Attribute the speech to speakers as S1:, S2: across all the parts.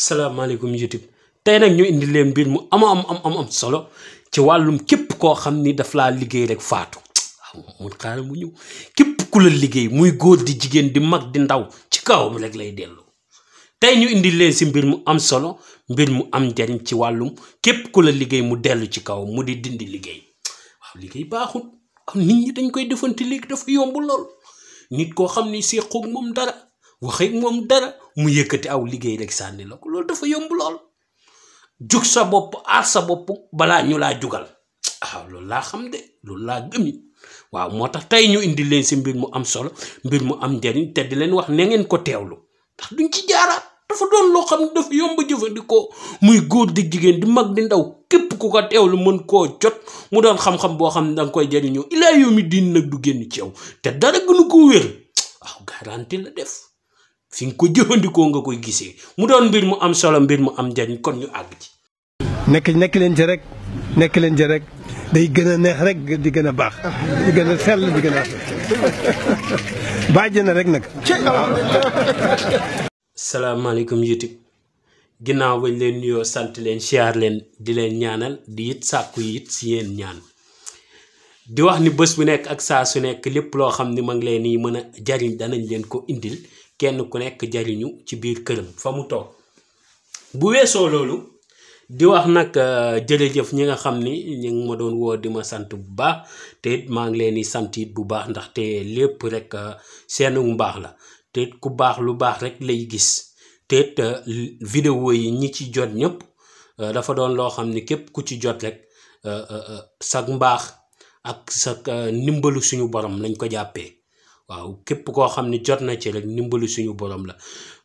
S1: salaamaaleykum YouTube tey nag ñu indi leen mbir mu am solo ci wàllum képp koo xam ni daf laa liggéey rek faatu waaw mun xaaral mu ñëw képp ku la liggéey muy góor di jigéen di mag di ndaw ci kawam rek lay dellu tey ñu indi leen si mbir mu am solo mbir mu am njariñ ci wàllum képp ku la liggéey mu dellu ci kawam mu di dindi liggéey waaw liggéey baaxul am nit ñi dañ koy defanti léegi dafa yomb lool nit koo xam ni seqoog moom dara waxee moom dara mu yëkkati aw liggéey rek sànni la ko loolu dafa yomb lool jug sa bopp aar sa bopp balaa ñu laa jugal waaw loolu laa xam de loolu laa gëmi waaw moo tax tey ñu indi leen si mbir mu am solo mbir mu am njariñ te di leen wax ne ngeen ko teewlu ndax duñ ci jaaraat dafa doon loo xam ne dafa yomb jëfandikoo muy góor di jigéen di mag di ndaw képp ku ko teewlu mën koo jot mu doon xam-xam boo xam ne danga koy jariñoo ilaa yow mi diin nag du génn ci yow te dara gënu ko wér waaw garanti la def fi nga ko jëfandikoo nga koy gisee mu doon mbir mu am solo mbir mu am njariñ kon ñu àgg ci.
S2: nekk leen ci rek nekk leen ci rek day gën a neex rek di gën a baax di gën a sell di gën a bàjj na rek nag.
S1: salaamaaleykum YouTube ginnaaw bañ leen nuyoo sant leen siyaar leen di leen ñaanal di it sàkku it si yéen ñaan di wax ni bés bu nekk ak saa su nekk lépp loo xam ni ma ngi leen yi mën a jariñ danañ leen ko indil kenn ku nekk jariñu ci biir këram fa mu toog bu weesoo loolu di wax nag jërëjëf ñi nga xam ni ñu ngi ma doon woo di ma sant bu baax te it maa ngi leen di sant it bu baax ndaxte lépp rek seenu mbaax la te it ku baax lu baax rek lay gis te it vidéo yi ñi ci jot ñëpp dafa doon loo xam ni képp ku ci jot rek sag mbaax ak sag ndimbalu suñu borom lañ ko jàppee waaw képp koo xam ne jot na ci rek ndimbalu suñu borom la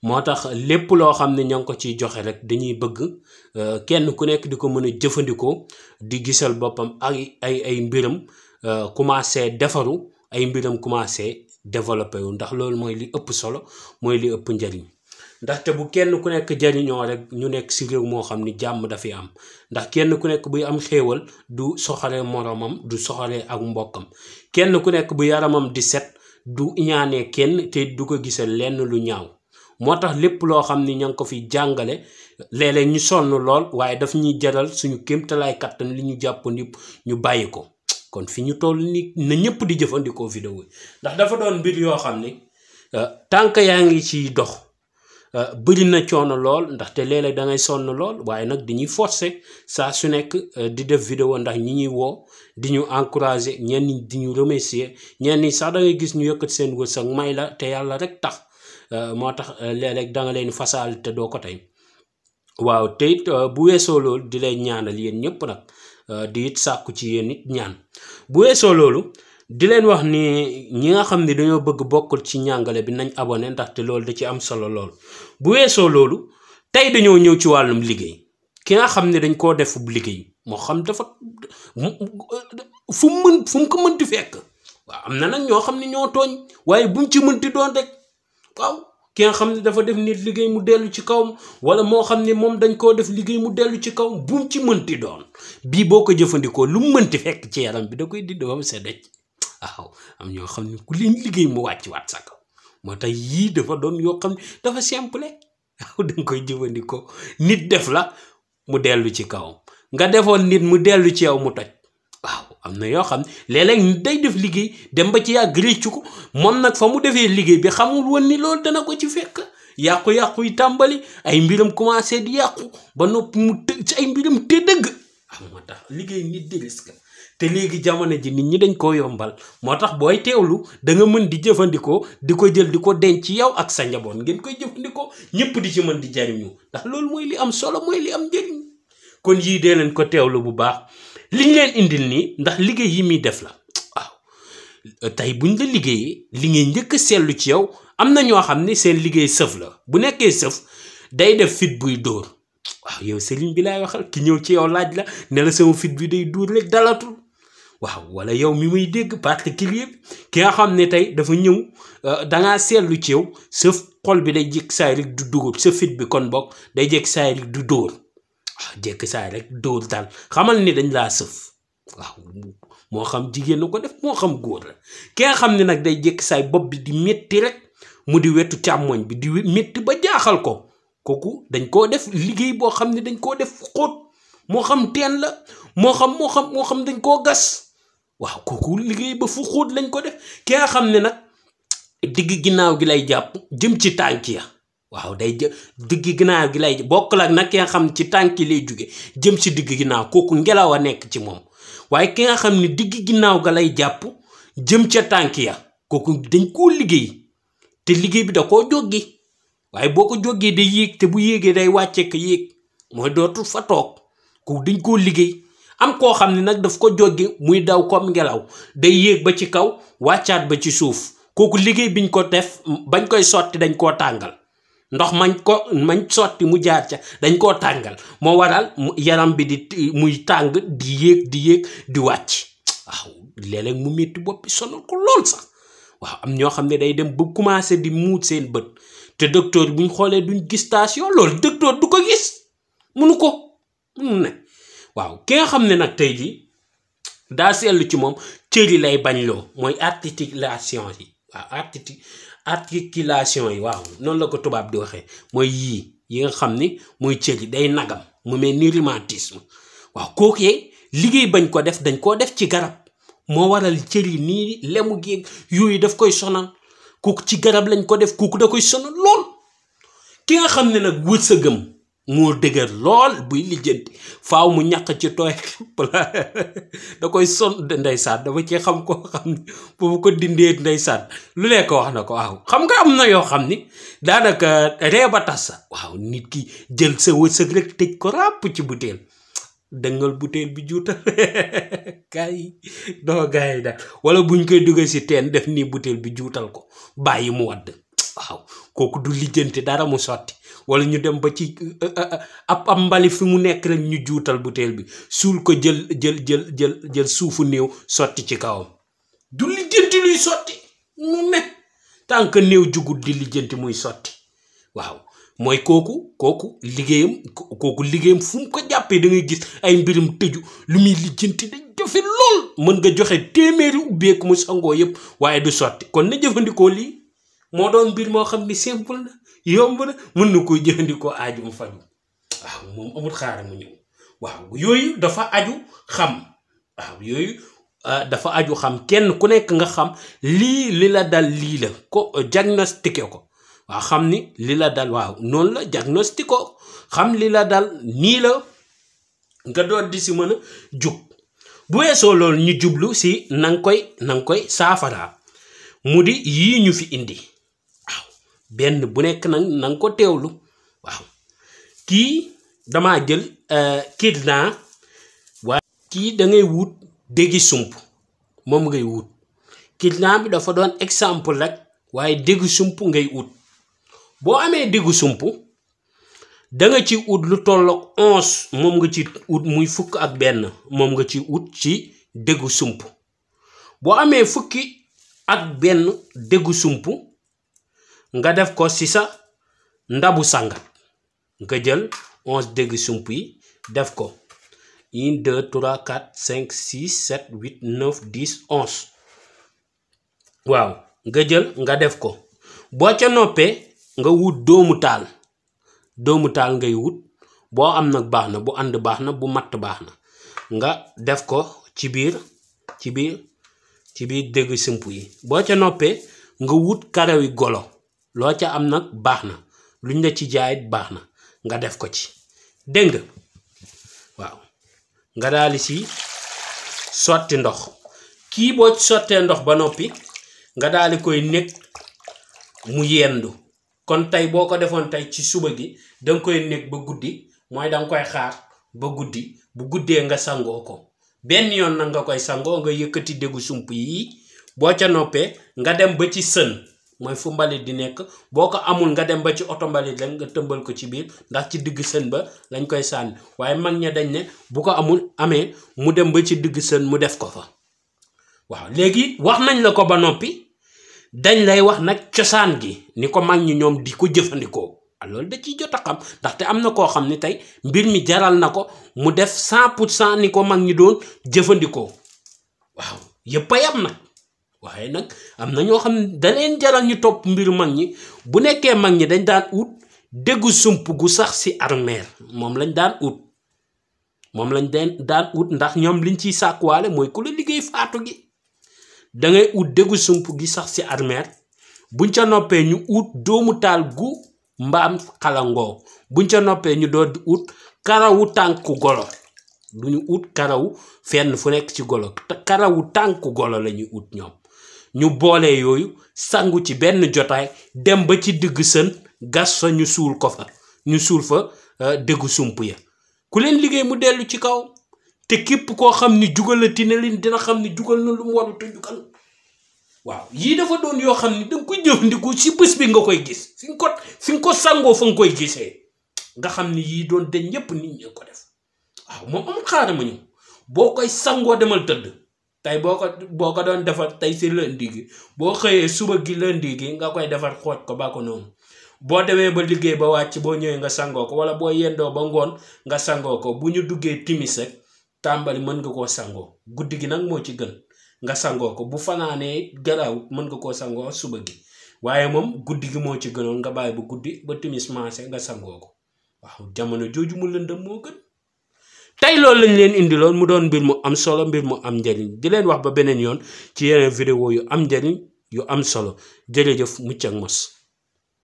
S1: moo tax lépp loo xam ne ñoo ngi ko ciy joxe rek dañuy bëgg kenn ku nekk di ko mën a jëfandikoo di gisal boppam ay mbiram commencé defaru ay mbiram commencé développé wu ndax loolu mooy li ëpp solo mooy li ëpp njariñ ndaxte bu kenn ku nekk jariñoo rek ñu nekk si réew moo xam ni jàmm dafay am ndax kenn ku nekk buy am xéewal du soxaree moromam du soxaree ak mbokkam kenn ku nekk bu yaramam di set du ñaanee kenn te du ko gisal lenn lu ñaaw moo tax lépp loo xam ni ña ngi ko fi jàngale léeg-léeg ñu sonn lool waaye daf ñuy jaral suñu kéemtalaay kattan li ñu jàpp ni ñu bàyyi ko kon fi ñu toll ni na ñëpp di jëfandikoo vidéo yi ndax dafa doon mbir yoo xam ni tànk yaa ngi ciy dox bëri na coono lool ndaxte léeg-léeg da ngay sonn lool waaye nag dañuy forcer saa su nekk di def vidéo ndax ñi ñuy woo di ñu encourager ñenn ñi di ñu remercier ñenn ñi sax da ngay gis ñu yëkkat seen wërsëg may la te yàlla rek tax moo tax léeg-léeg da nga leen fasaal te doo ko tey waaw te it bu weesoo loolu di lay ñaanal yéen ñëpp nag di it sàkku ci yéen it ñaan bu weesoo loolu di leen wax ni ñi nga xam ne dañoo bëgg bokkul ci njàngale bi nañ abonné ndaxte loolu da ci am solo lool bu weesoo loolu tey dañoo ñëw ci wàllum liggéey ki nga xam ne dañ koo def bu liggéey moo xam dafa fu mu ko mënti fekk waaw am na nag ñoo xam ne ñoo tooñ waaye bu mu ci mënti doon rek waaw ki nga xam ne dafa def nit liggéey mu dellu ci kawam wala moo xam ne moom dañ koo def liggéey mu dellu ci kawam bu mu ci mënti doon bii boo ko jëfandikoo lu mu mënti fekk ci yaram bi da koy dindi ba mu sedec waaw am ñoo xam ne ku leen liggéey mu wàcc waat sa kaw moo tax yii dafa doon yoo xam ne dafa simple waaw da nga koy jëfandikoo nit def la mu dellu ci kawam nga defoon nit mu dellu ci yow mu toj waaw am na yoo xam ne léeg-léeg day def liggéey dem ba ci yàgg réccu ko moom nag fa mu defee liggéey bi xamul woon ni loolu dana ko ci fekk yàqu-yàqu yi tàmbali ay mbiram commencé di yàqu ba noppi mu ci ay mbiram te dëgg waaw moo tax liggéey nit di risque te léegi jamono ji nit ñi dañ koo yombal moo tax booy teewlu da nga mën di jëfandikoo di ko jël di ko denc yow ak sa njaboot ngeen koy jëfandikoo ñëpp di ci mën di jariñu ndax loolu mooy li am solo mooy li am njëriñ kon yii dee leen ko teewlu bu baax liñ leen indil nii ndax liggéey yi muy def la waaw tey buñ la liggéeyee li ngay njëkk a seetlu ci yow am na ñoo xam ne seen liggéey sëf la bu nekkee sëf day def fit buy dóor waaw yow sëriñ bi laay waxal ki ñëw ci yow laaj la ne la sama fit bi day dóor rek dalatul waaw wala yow mi muy dégg particulier bi ki nga xam ne tey dafa ñëw dangaa seetlu ci yow sa xol bi day jékki saay rek du dóor sa fit bi kon bokk day jékki saay rek du dóor waaw jékki saay rek dóor daal xamal ni dañ laa sëf waaw moo xam jigéen na ko def moo xam góor la ki nga xam ne nag day jékki saay bopp bi di métti rek mu di wetu càmmoñ bi di métti ba jaaxal ko kooku dañ koo def liggéey boo xam ne dañ koo def xóot moo xam teen la moo xam dañ koo gas waaw kooku liggéey ba fu xóot lañ ko def. ki nga xam ne nag digg ginnaaw gi lay jàpp jëm ci tànk ya waaw day digg ginnaaw gi lay bokk la nag ki nga xam ci tànk yi lay jóge jëm ci digg ginnaaw kooku ngelaw a nekk ci moom waaye ki nga xam ne digg ginnaaw ga lay jàpp jëm ca tànk ya kooku dañ koo liggéey te liggéey bi da koo joggi waaye boo ko jógee day yéeg te bu yéegee day wàcce ko yéeg mooy dootul fa toog kooku dañ koo liggéey. am koo xam ne nag daf ko jóggi muy daw comme ngelaw day yéeg ba ci kaw wàccaat ba ci suuf kooku liggéey biñ ko def bañ koy sotti dañ koo tàngal ndox mañ sotti mu jaar ca dañ koo tàngal moo waral yaram bi di muy tàng di yéeg di wàcc waaw léeg-léeg mu métti bopp bi sonal ko lool sax waaw am ñoo xam ne day dem ba commencé di muut seen bët te docteur buñ xoolee duñ gis station loolu docteur du ko gis munu ne waaw ki nga xam ne nag tey jii daa seetlu ci moom cër yi lay bañ loo mooy articulation yi waaw articulation yi waaw noonu la ko tubaab di waxee mooy yi nga xam ni mooy cër yi day nagam mu mel ni rhumatisme waaw kookee liggéey bañ ko def dañ koo def ci garab moo waral cër yi nii lemu géeg yooyu daf koy sonal kooku ci garab lañ ko def kooku da koy sonal lool. ki nga xam ne nag wërsëgam moo dëgër lool buy lijjanti faaw mu ñàkk ci tooy da koy son ndeysaan dama ci xam koo xam ni bu ko dindee ndeysaan lu nekk wax na ko waaw xam nga am na yoo xam ni daanaka reeba tas sa waaw nit ki jël sa wërsëg rek tëj ko ràpp ci butéel dëngal butéel bi juutal gaay yi daal wala buñ koy dugal si teen def nii butéel bi juutal ko bàyyi mu wadd waaw kooku du lijjanti dara mu sotti wala ñu dem ba ci ab mbali fi mu nekk rek ñu juutal butéel bi suul ko jël suufu néew sotti ci kawam du lijjanti luy sotti mu ne tant que néew jugut di lijjanti muy sotti waaw mooy kooku liggéeyam fu mu ko jàppee da ngay gis ay mbirum tëju lu muy lijjanti dañ jafe lool mën nga joxe téeméeri ubbeeku mu sangoo yëpp waaye du sotti kon na jëfandikoo lii moo doon mbir moo xam ni simple na yomb na mën na koy jëfandikoo aaju mu faju waaw moom amul xaar mu ñëw waaw yooyu dafa aju xam waaw yooyu dafa aju xam kenn ku nekk nga xam li la dal lii la ko diagnostiqué ko waaw xam ni li la dal waaw noonu la diagnostiqué ko xam li la dal nii la nga doon di si mën a jug bu weesoo loolu ñu jublu si nanga koy saafara mu di yii ñu fi indi waaw benn bu nekk nag nanga ko teewlu waaw kii damaa jël kirna waaye kii da ngay wut déggi sump moom ngay wut kirna bi dafa doon exemple rek waaye déggi sump ngay wut boo amee déggu sump da nga ci ut lu tolloog 11 moom nga ci ut muy fukk ak benn moom nga ci ut ci déggu sump boo amee fukki ak benn déggu sump nga def ko ci sa ndabu sangat nga jël 11 déggu sump yi def ko 1 2 3 4 5 6 7 8 9 10 11 waaw nga jël nga def ko boo ca noppee nga wut doomu taal ngay wut boo am nag baax na bu ànd baax na bu matt baax na nga def ko ci biir déggu sump yi boo ca noppee nga wut karawi golo loo ca am nag baax na luñ la ci jaayit baax na nga def ko ci dégg nga waaw nga daal ci sotti ndox kii boo ci sottee ndox ba noppi nga daal di koy nekk mu yendu kon tey boo ko defoon tey ci suba gi danga koy nekk ba guddi mooy danga koy xaar ba guddi bu guddee nga sangoo ko benn yoon nag nga koy sangoo nga yëkkati déggu sump yi boo ca noppee nga dem ba ci sën mooy fu mbalit di nekk boo ko amul nga dem ba ci oto mbalit rek nga tëmbal ko ci biir ndax ci digg sën ba lañ koy sànni waaye mag ña dañ ne bu ko amee mu dem ba ci digg sën mu def ko fa waaw léegi wax nañ la ko ba noppi dañ lay wax nag cosaan gi ni ko mag ñi ñoom di ko jëfandikoo loolu da ciy jot a xam ndaxte am na koo xam ne tey mbir mi jaral na ko mu def 100% ni ko mag ñi doon jëfandikoo waaw yëpp a yam nag waaye nag am na ñoo xam ne da leen jaral ñu topp mbiru mag ñi bu nekkee mag ñi dañ daan ut déggu sump gu sax si armeer moom lañ daan ut ndax ñoom liñ ciy sàkkuwaale mooy ku la liggéey faatu gi da ngay ut déggu sump gi sax si armeer buñ ca noppee ñu ut doomu taal gu mbaam xalangoo buñ ca noppee ñu doon ut karawu tànku golo duñu ut karawu fenn fu nekk ci golo karawu tànku golo lañuy ut ñoom ñu boole yooyu sangu ci benn jotaay dem ba ci digg sën gas fa ñu suul ko fa ñu suul fa déggu sump ya ku leen liggéey mu dellu ci kaw te képp koo xam ni jugalati na leen dina xam ni jugal na lu mu waru te jugal waaw yii dafa doon yoo xam ni danga koy jëfandikoo ci bés bi nga koy gis fi nga ko sangoo fa nga koy gisee nga xam ni yii doon dañ ñëpp nit ñi ko def waaw moom am xaaral ma ñëw boo koy sangoo demal tëdd tey boo ko doon defar tey si lundi gi boo xëyee suba gi lundi gi nga koy defar xooj ko ba ko noonu boo demee ba liggéey ba wàcc boo ñëwee nga sangoo ko wala boo yendoo ba ngoon nga sangoo ko bu ñu duggee timis rek tàmbali mën nga koo sangoo guddi gi nag moo ci gën nga sangoo ko bu fanaanee garaaw mën nga koo sangoo suba gi waaye moom guddi gi moo ci gënoon nga bàyyi ba guddi ba timis maase nga sangoo ko waaw jamono jooju mu lëndëm moo gën tey loolu lañ leen indi loon mu doon mbir mu am solo mbir mu am njariñ di leen wax ba beneen yoon ci yeneen vidéo yu am njariñ yu am solo jërëjëf mucc ak mos